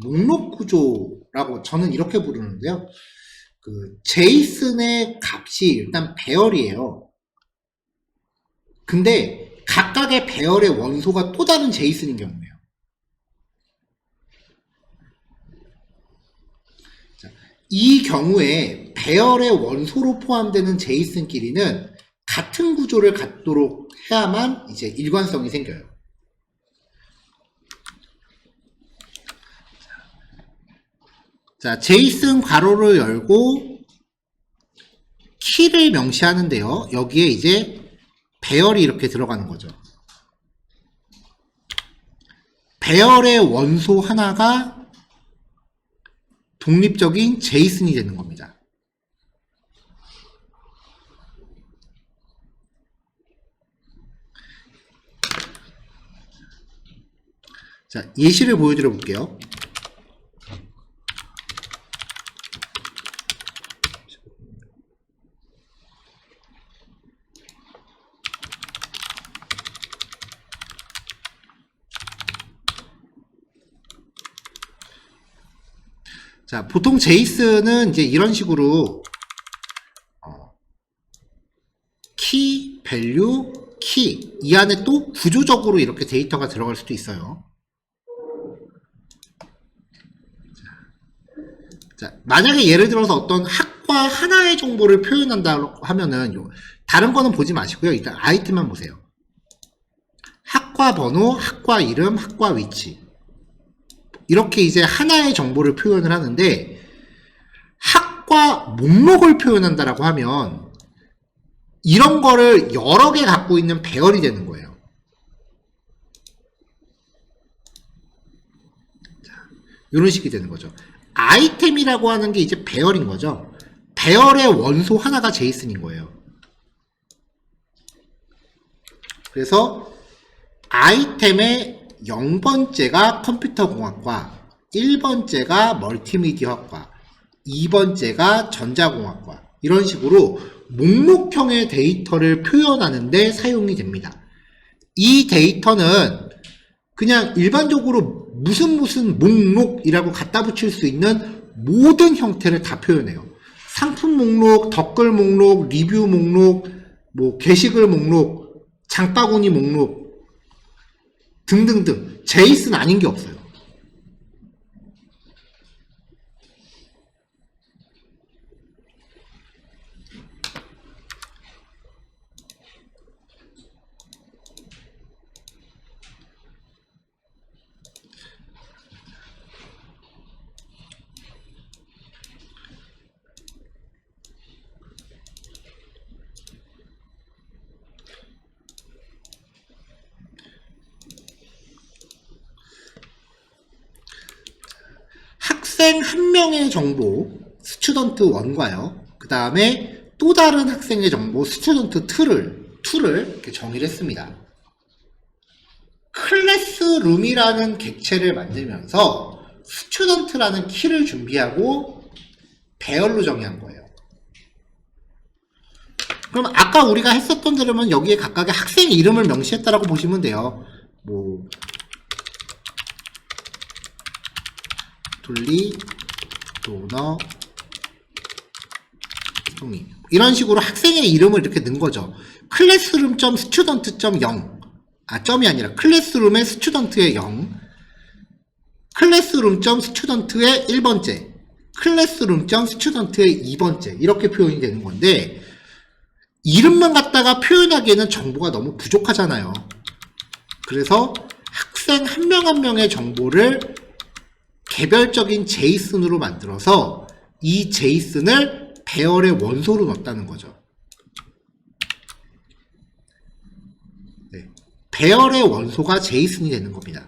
목록 구조라고 저는 이렇게 부르는데요. 그 제이슨의 값이 일단 배열이에요. 근데 각각의 배열의 원소가 또 다른 제이슨인 경우예요. 자, 이 경우에 배열의 원소로 포함되는 제이슨끼리는 같은 구조를 갖도록 해야만 이제 일관성이 생겨요. 자, 제이슨 괄호를 열고 키를 명시하는데요. 여기에 이제 배열이 이렇게 들어가는 거죠. 배열의 원소 하나가 독립적인 제이슨이 되는 겁니다. 자, 예시를 보여드려 볼게요. 자, 보통 제이슨은 이제 이런 식으로 키, 밸류, 키 이 안에 또 구조적으로 이렇게 데이터가 들어갈 수도 있어요. 자, 만약에 예를 들어서 어떤 학과 하나의 정보를 표현한다고 하면은 다른 거는 보지 마시고요. 일단 아이템만 보세요. 학과 번호, 학과 이름, 학과 위치. 이렇게 이제 하나의 정보를 표현을 하는데 학과 목록을 표현한다라고 하면 이런 거를 여러 개 갖고 있는 배열이 되는 거예요. 자, 이런 식이 되는 거죠. 아이템이라고 하는 게 이제 배열인 거죠. 배열의 원소 하나가 제이슨인 거예요. 그래서 아이템의 0번째가 컴퓨터공학과, 1번째가 멀티미디어학과, 2번째가 전자공학과 이런 식으로 목록형의 데이터를 표현하는 데 사용이 됩니다. 이 데이터는 그냥 일반적으로 무슨 목록이라고 갖다 붙일 수 있는 모든 형태를 다 표현해요. 상품 목록, 댓글 목록, 리뷰 목록, 뭐 게시글 목록, 장바구니 목록 등등등 제이슨 아닌 게 없어요. 학생 한 명의 정보 스튜던트 1과요. 그 다음에 또 다른 학생의 정보 스튜던트 2를 이렇게 정의를 했습니다. 클래스룸이라는 객체를 만들면서 스튜던트라는 키를 준비하고 배열로 정의한 거예요. 그럼 아까 우리가 했었던 대로면 여기에 각각의 학생 이름을 명시했다라고 보시면 돼요. 뭐 둘리, 도너, 송이 이런 식으로 학생의 이름을 이렇게 넣은 거죠. 클래스룸.스튜던트.0 점이 아니라 클래스룸의 스튜던트의 0 클래스룸.스튜던트의 1번째 클래스룸.스튜던트의 2번째 이렇게 표현이 되는 건데 이름만 갖다가 표현하기에는 정보가 너무 부족하잖아요. 그래서 학생 한 명 한 명의 정보를 개별적인 제이슨으로 만들어서 이 제이슨을 배열의 원소로 넣었다는 거죠. 네. 배열의 원소가 제이슨이 되는 겁니다.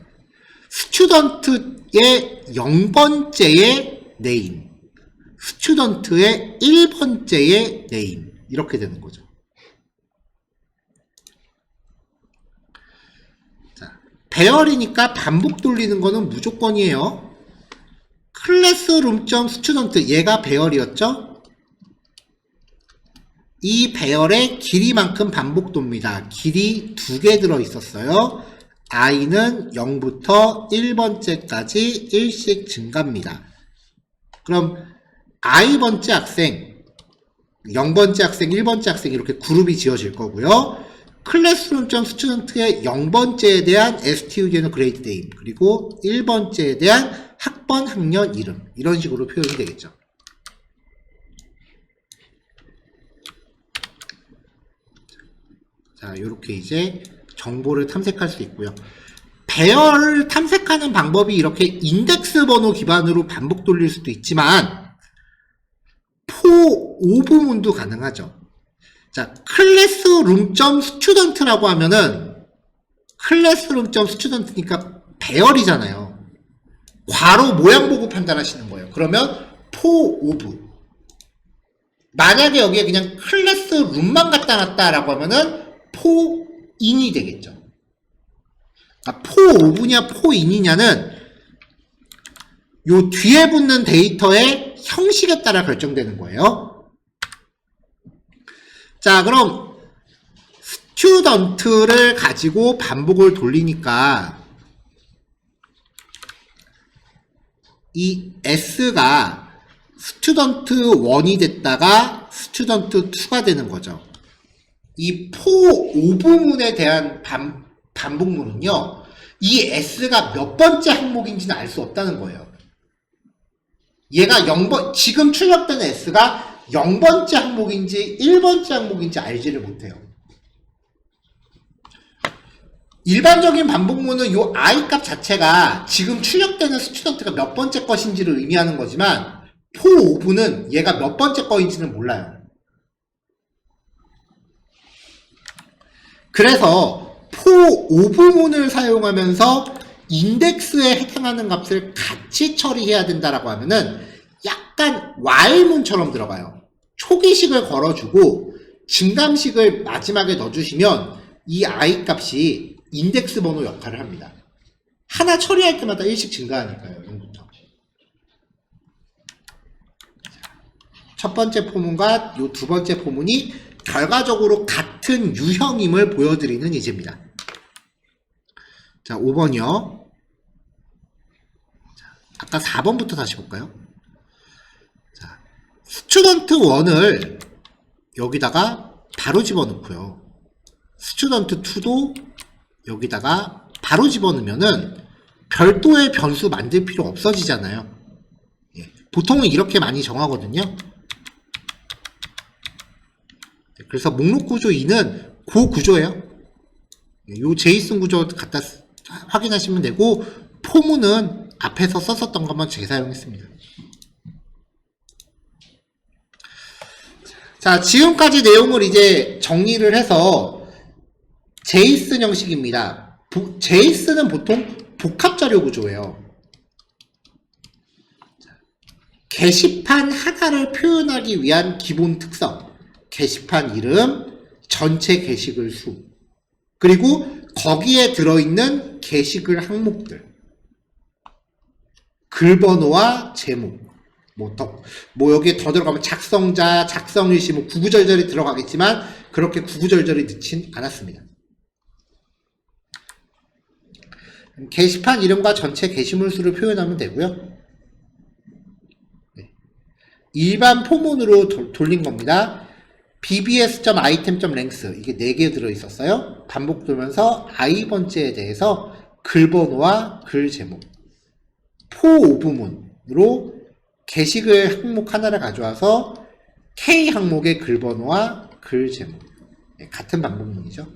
스튜던트의 0번째의 네임, 스튜던트의 1번째의 네임 이렇게 되는 거죠. 자, 배열이니까 반복 돌리는 거는 무조건이에요. 클래스룸.스튜던트 얘가 배열이었죠? 이 배열의 길이만큼 반복 돕니다. 길이 2개 들어 있었어요. i는 0부터 1번째까지 1씩 증가합니다. 그럼 i번째 학생, 0번째 학생, 1번째 학생 이렇게 그룹이 지어질 거고요. 클래스룸.스튜던트의 0번째에 대한 STUD는 그레이드 네임, 그리고 1번째에 대한 학번, 학년, 이름, 이런 식으로 표현이 되겠죠. 자, 이렇게 이제 정보를 탐색할 수 있고요. 배열을 탐색하는 방법이 이렇게 인덱스 번호 기반으로 반복 돌릴 수도 있지만 포 5부문도 가능하죠. 자, 클래스룸.스튜던트라고 하면은 클래스룸.스튜던트니까 배열이잖아요. 괄호 모양 보고 판단하시는 거예요. 그러면 포 5부. 만약에 여기에 그냥 클래스룸만 갖다 놨다라고 하면은 포 인이 되겠죠. 그러니까 포 5부냐 포 인이냐는 요 뒤에 붙는 데이터의 형식에 따라 결정되는 거예요. 자, 그럼 스튜던트를 가지고 반복을 돌리니까 이 S가 스튜던트 1이 됐다가 스튜던트 2가 되는 거죠. 이 포 5부문에 대한 반복문은요, 이 S가 몇 번째 항목인지는 알 수 없다는 거예요. 얘가 0번, 지금 출력된 S가 0번째 항목인지 1번째 항목인지 알지를 못해요. 일반적인 반복문은 요 I 값 자체가 지금 출력되는 스튜던트가 몇 번째 것인지를 의미하는 거지만 포 5부는 얘가 몇 번째 거인지는 몰라요. 그래서 포 5부문을 사용하면서 인덱스에 해당하는 값을 같이 처리해야 된다라고 하면은 약간 while문처럼 들어가요. 초기식을 걸어주고 증감식을 마지막에 넣어주시면 이 I 값이 인덱스 번호 역할을 합니다. 하나 처리할 때마다 1씩 증가하니까요. 0부터. 첫 번째 포문과 이 두 번째 포문이 결과적으로 같은 유형임을 보여드리는 예제입니다. 자, 5번이요. 아까 4번부터 다시 볼까요? 자, 스튜던트 1을 여기다가 바로 집어넣고요. 스튜던트 2도 여기다가 바로 집어넣으면은 별도의 변수 만들 필요 없어지잖아요. 예, 보통은 이렇게 많이 정하거든요. 그래서 목록 구조 2는 그 구조예요. 요 제이슨 구조 갖다 확인하시면 되고, 포문은 앞에서 썼었던 것만 재사용했습니다. 자, 지금까지 내용을 이제 정리를 해서 제이슨 형식입니다. 제이슨은 보통 복합자료 구조예요. 게시판 하나를 표현하기 위한 기본 특성. 게시판 이름, 전체 게시글 수, 그리고 거기에 들어있는 게시글 항목들, 글번호와 제목, 여기에 더 들어가면 작성자, 작성일시, 구구절절이 들어가겠지만 그렇게 구구절절이 넣진 않았습니다. 게시판 이름과 전체 게시물 수를 표현하면 되고요. 일반 포문으로 돌린 겁니다. bbs.item.length 이게 4개 들어있었어요. 반복 돌면서 i번째에 대해서 글번호와 글 제목, 포 5부문으로 게시글 항목 하나를 가져와서 K 항목의 글번호와 글 제목, 같은 반복문이죠.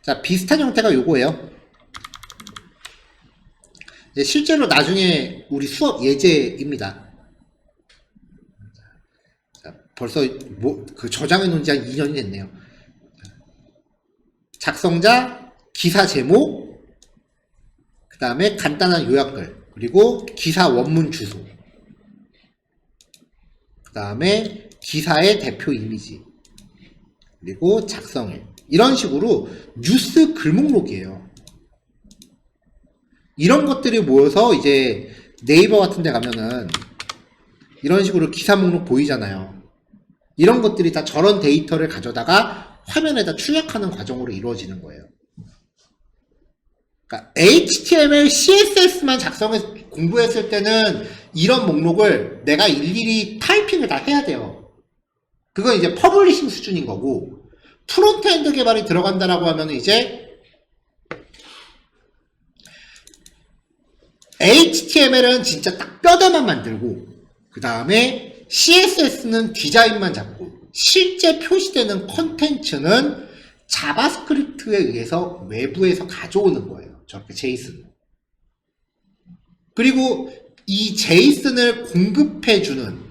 자, 비슷한 형태가 요거예요. 실제로 나중에 우리 수업 예제입니다. 자, 벌써 저장해 놓은 지 한 2년이 됐네요. 작성자, 기사 제목, 그 다음에 간단한 요약글, 그리고 기사 원문 주소, 그 다음에 기사의 대표 이미지, 그리고 작성일. 이런 식으로 뉴스 글목록이에요. 이런 것들이 모여서 이제 네이버 같은 데 가면은 이런 식으로 기사 목록 보이잖아요. 이런 것들이 다 저런 데이터를 가져다가 화면에다 출력하는 과정으로 이루어지는 거예요. 그러니까 HTML, CSS만 작성해서 공부했을 때는 이런 목록을 내가 일일이 타이핑을 다 해야 돼요. 그건 이제 퍼블리싱 수준인 거고, 프론트엔드 개발이 들어간다라고 하면 이제 HTML은 진짜 딱 뼈대만 만들고, 그 다음에 CSS는 디자인만 잡고, 실제 표시되는 컨텐츠는 자바스크립트에 의해서 외부에서 가져오는 거예요. 저렇게 제이슨. 그리고 이 제이슨을 공급해주는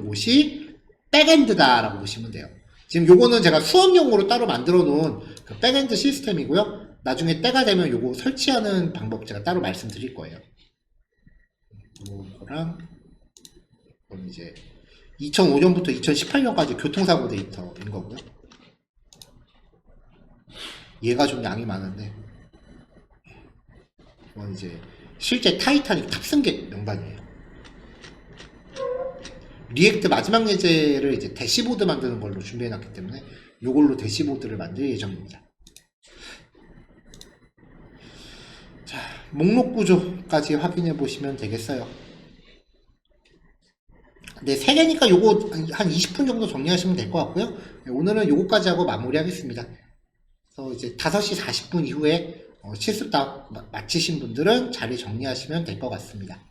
곳이 백엔드다라고 보시면 돼요. 지금 요거는 제가 수업용으로 따로 만들어 놓은 그 백엔드 시스템이고요. 나중에 때가 되면 요거 설치하는 방법 제가 따로 말씀드릴 거예요. 요거랑 이건 이제 2005년부터 2018년까지 교통사고 데이터인 거고요. 얘가 좀 양이 많은데 이건 이제 실제 타이타닉 탑승객 명단이에요. 리액트 마지막 예제를 이제 대시보드 만드는 걸로 준비해 놨기 때문에 요걸로 대시보드를 만들 예정입니다. 자, 목록 구조까지 확인해 보시면 되겠어요. 네, 3개니까 요거 한 20분 정도 정리하시면 될 것 같고요. 네, 오늘은 요거까지 하고 마무리하겠습니다. 그래서 이제 5시 40분 이후에 실습 다 마치신 분들은 자리 정리하시면 될 것 같습니다.